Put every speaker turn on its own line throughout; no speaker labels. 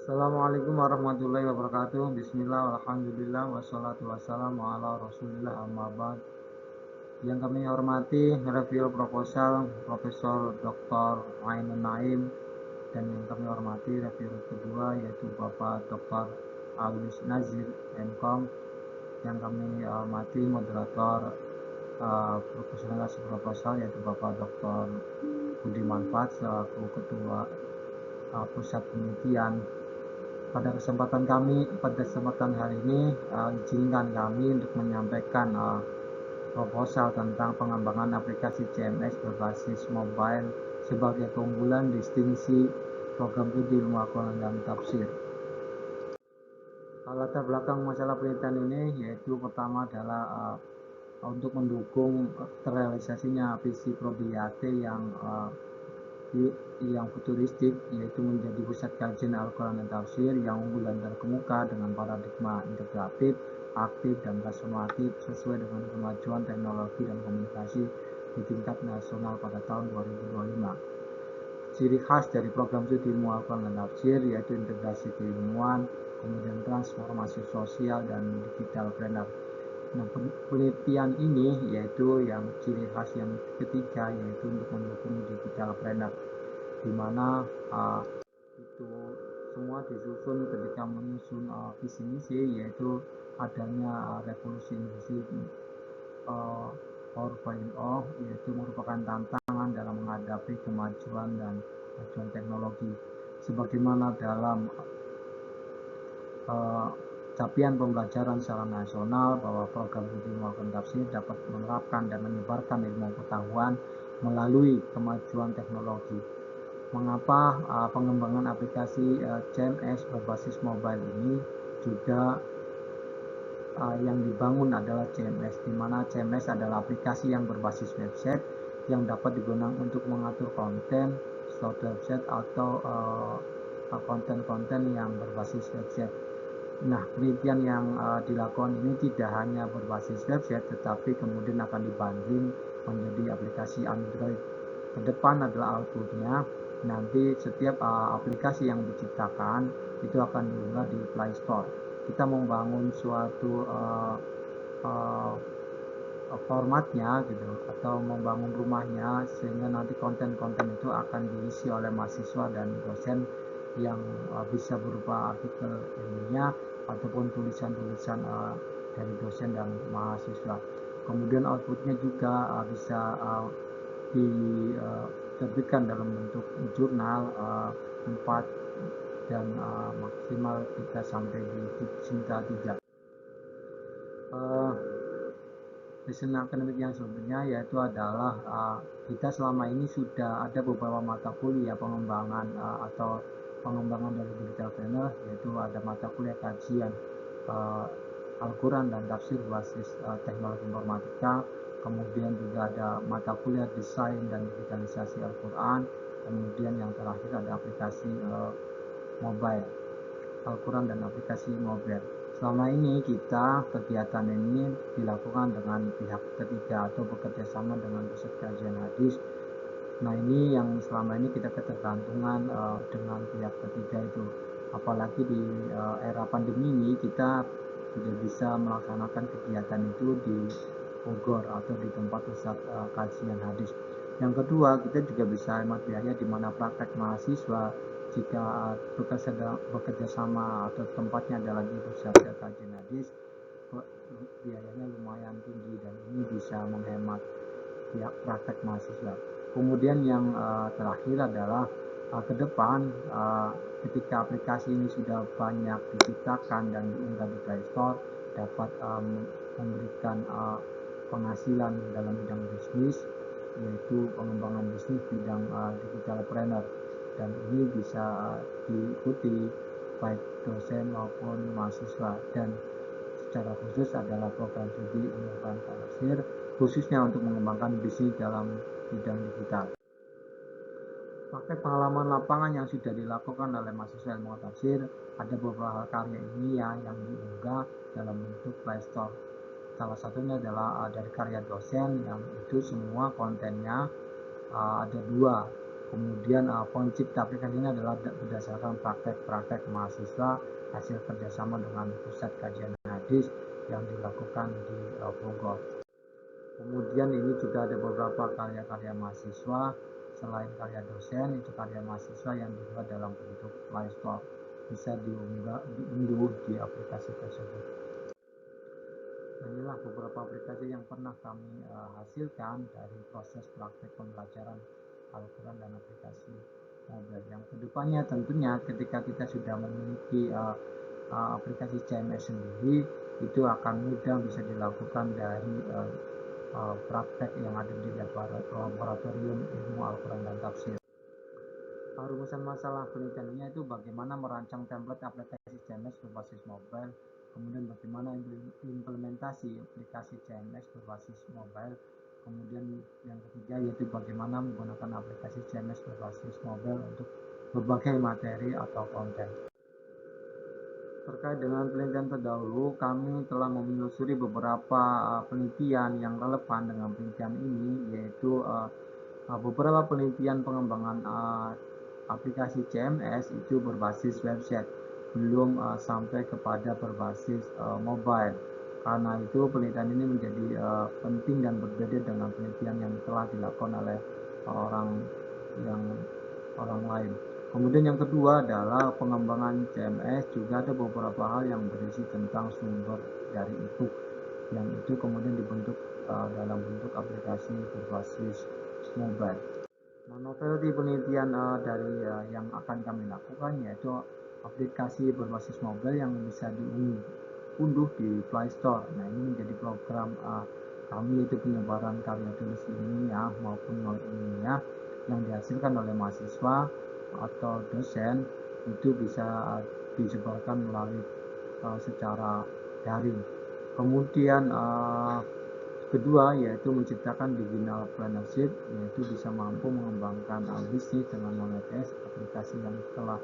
Assalamualaikum warahmatullahi wabarakatuh. Bismillah, alhamdulillah, wassalatu wassalamu ala rasulillah amma ba'd. Yang kami hormati review proposal Profesor Dr. Ainun Naim, dan yang kami hormati review kedua yaitu Bapak Dr. Alwis Nazir MKom. Yang kami hormati moderator presentasi proposal yaitu Bapak Dr. Budi Manfaat selaku Ketua Pusat Penelitian. Pada kesempatan hari ini, izinkan kami untuk menyampaikan proposal tentang pengembangan aplikasi CMS berbasis mobile sebagai keunggulan distingsi program studi ilmu Al-Quran dan tafsir. Latar belakang masalah penelitian ini yaitu pertama adalah untuk mendukung terrealisasinya visi Prodi IAT yang futuristik, yaitu menjadi pusat kajian Al-Quran dan tafsir yang unggul dan terkemuka dengan paradigma integratif, aktif, dan transformatif sesuai dengan kemajuan teknologi dan komunikasi di tingkat nasional pada tahun 2025. Ciri khas dari program studi ilmu Al-Quran dan tafsir yaitu integrasi keilmuan, kemudian transformasi sosial dan digital planner. Nah, penelitian ini yaitu yang ciri khas yang ketiga yaitu untuk mendukung digital planner, di mana itu semua disusun ketika menyusun visi misi, yaitu adanya revolusi industri 4.0, yaitu merupakan tantangan dalam menghadapi kemajuan teknologi, sebagaimana dalam capaian pembelajaran secara nasional bahwa program studi ilmu Al-Quran tafsir dapat menerapkan dan menyebarkan ilmu pengetahuan melalui kemajuan teknologi. Mengapa pengembangan aplikasi CMS berbasis mobile ini juga yang dibangun adalah CMS, di mana CMS adalah aplikasi yang berbasis website yang dapat digunakan untuk mengatur konten suatu website atau konten-konten yang berbasis website. Nah, penelitian yang dilakukan ini tidak hanya berbasis website, tetapi kemudian akan dibanding menjadi aplikasi Android. Ke depan adalah outputnya, nanti setiap aplikasi yang diciptakan itu akan diunggah di Play Store. Kita membangun suatu formatnya gitu, atau membangun rumahnya, sehingga nanti konten-konten itu akan diisi oleh mahasiswa dan dosen yang bisa berupa artikel ilmiah ataupun tulisan-tulisan dari dosen dan mahasiswa. Kemudian outputnya juga bisa diterbitkan dalam bentuk jurnal 4 dan maksimal kita sampai di Sinta 3. Desain akademik yang sebenarnya yaitu adalah kita selama ini sudah ada beberapa mata kuliah pengembangan atau pengembangan dari digital planner, yaitu ada mata kuliah kajian Al-Quran dan tafsir berbasis teknologi informatika, kemudian juga ada mata kuliah desain dan digitalisasi Al-Quran, kemudian yang terakhir ada aplikasi mobile, Al-Quran dan aplikasi mobile. Selama ini kegiatan ini dilakukan dengan pihak ketiga atau bekerja sama dengan pusat kajian hadis. Nah, ini yang selama ini kita ketergantungan dengan pihak ketiga itu. Apalagi di era pandemi ini kita tidak bisa melaksanakan kegiatan itu di Bogor atau di tempat pusat kajian hadis. Yang kedua, kita juga bisa hemat biaya, di mana praktek mahasiswa jika bekerja sama atau tempatnya adalah di pusat kajian hadis, biayanya lumayan tinggi dan ini bisa menghemat praktek mahasiswa. Kemudian yang terakhir adalah ke depan ketika aplikasi ini sudah banyak diciptakan dan diunggah di Play Store, dapat memberikan penghasilan dalam bidang bisnis, yaitu pengembangan bisnis bidang digital planner, dan ini bisa diikuti baik dosen maupun mahasiswa, dan secara khusus adalah program studi ilmu Al-Quran dan tafsir khususnya untuk mengembangkan bisnis dalam bidang digital. Pakai pengalaman lapangan yang sudah dilakukan oleh mahasiswa ilmu tafsir, ada beberapa karya ilmiah yang diunggah dalam bentuk Play Store. Salah satunya adalah dari karya dosen yang itu semua kontennya ada 2, Kemudian pencipta aplikasi ini adalah berdasarkan praktek-praktek mahasiswa hasil kerjasama dengan pusat kajian hadis yang dilakukan di Bogor. Kemudian ini juga ada beberapa karya-karya mahasiswa selain karya dosen, itu karya mahasiswa yang dibuat dalam bentuk Play Store, bisa diunduh di aplikasi tersebut. Inilah beberapa aplikasi yang pernah kami hasilkan dari proses praktek pembelajaran Al-Quran dan aplikasi mobile. Yang kedepannya tentunya ketika kita sudah memiliki aplikasi CMS sendiri, itu akan mudah bisa dilakukan dari praktek yang ada di laboratorium ilmu Al-Quran dan tafsir. Rumusan masalah penelitiannya itu bagaimana merancang template aplikasi CMS berbasis mobile, kemudian bagaimana implementasi aplikasi CMS berbasis mobile, kemudian yang ketiga yaitu bagaimana menggunakan aplikasi CMS berbasis mobile untuk berbagai materi atau konten. Terkait dengan penelitian terdahulu, kami telah menelusuri beberapa penelitian yang relevan dengan penelitian ini, yaitu beberapa penelitian pengembangan aplikasi CMS itu berbasis website, belum sampai kepada berbasis mobile. Karena itu penelitian ini menjadi penting dan berbeda dengan penelitian yang telah dilakukan oleh orang lain. Kemudian yang kedua adalah pengembangan CMS, juga ada beberapa hal yang berisi tentang sumber dari e-book yang itu kemudian dibentuk dalam bentuk aplikasi berbasis mobile. Nah, novelty penelitian dari yang akan kami lakukan yaitu aplikasi berbasis mobile yang bisa diunduh di Play Store. Nah, ini menjadi program kami, yaitu penyebaran karya tulis ilmiah maupun non ilmiah yang dihasilkan oleh mahasiswa atau dosen, itu bisa disebarkan melalui secara daring. Kemudian kedua yaitu menciptakan digital partnership, yaitu bisa mampu mengembangkan bisnis dengan monetize aplikasi yang telah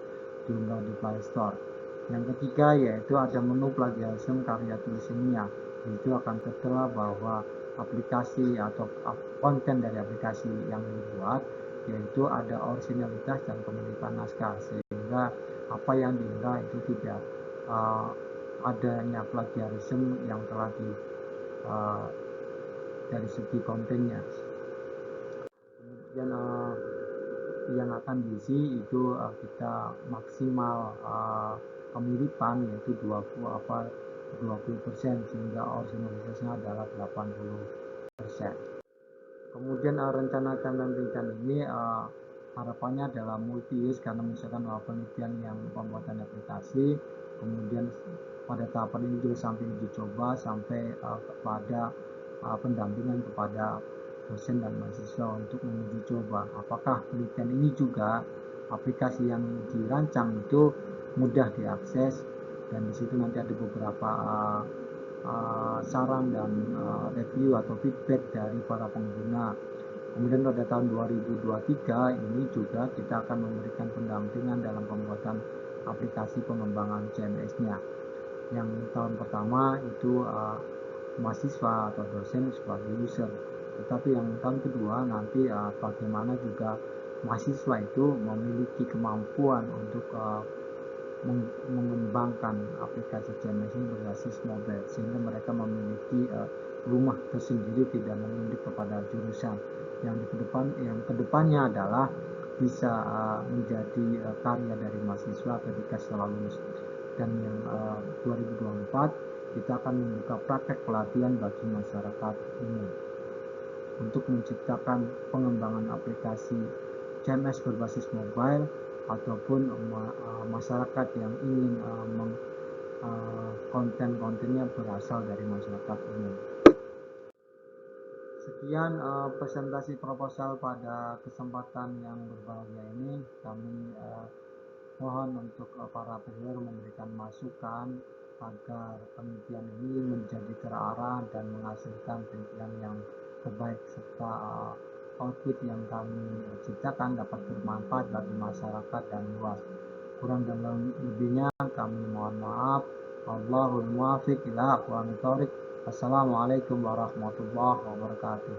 diunggah di Play Store. Yang ketiga yaitu ada menu plagiarisme karya tulis ilmiah, itu akan tertera bahwa aplikasi atau konten dari aplikasi yang dibuat yaitu ada originalitas dan kemiripan naskah, sehingga apa yang diunggah itu tidak adanya plagiarisme yang telah dari segi kontennya. Kemudian yang akan diisi itu kita maksimal kemiripan yaitu 20% sehingga originalitasnya adalah 80%. Kemudian rencana timeline penelitian ini harapannya adalah multi use, karena misalkan penelitian yang pembuatan aplikasi, kemudian pada tahapan ini juga sampai uji coba, sampai kepada pendampingan kepada dosen dan mahasiswa untuk menguji coba apakah penelitian ini juga aplikasi yang dirancang itu mudah diakses, dan disitu nanti ada beberapa saran dan review atau feedback dari para pengguna. Kemudian pada tahun 2023 ini juga kita akan memberikan pendampingan dalam pembuatan aplikasi pengembangan CMS-nya. Yang tahun pertama itu mahasiswa atau dosen sebagai user, tetapi yang tahun kedua nanti bagaimana juga mahasiswa itu memiliki kemampuan untuk mengembangkan aplikasi CMS ini berbasis mobile, sehingga mereka memiliki rumah tersendiri, tidak menunjuk kepada jurusan. Yang kedepannya adalah bisa menjadi karya dari mahasiswa ketika setelah lulus. Dan yang 2024 kita akan membuka praktek pelatihan bagi masyarakat umum untuk menciptakan pengembangan aplikasi CMS berbasis mobile, ataupun masyarakat yang ingin konten-kontennya berasal dari masyarakat umum. Sekian presentasi proposal pada kesempatan yang berbahagia ini. Kami mohon untuk para peserta memberikan masukan agar penelitian ini menjadi terarah dan menghasilkan penelitian yang terbaik, serta output yang kami ciptakan dapat bermanfaat bagi masyarakat dan luas. Kurang dan lebihnya kami mohon maaf. Allahul muwaffiq ila aqwamit thoriq. Assalamualaikum warahmatullahi wabarakatuh.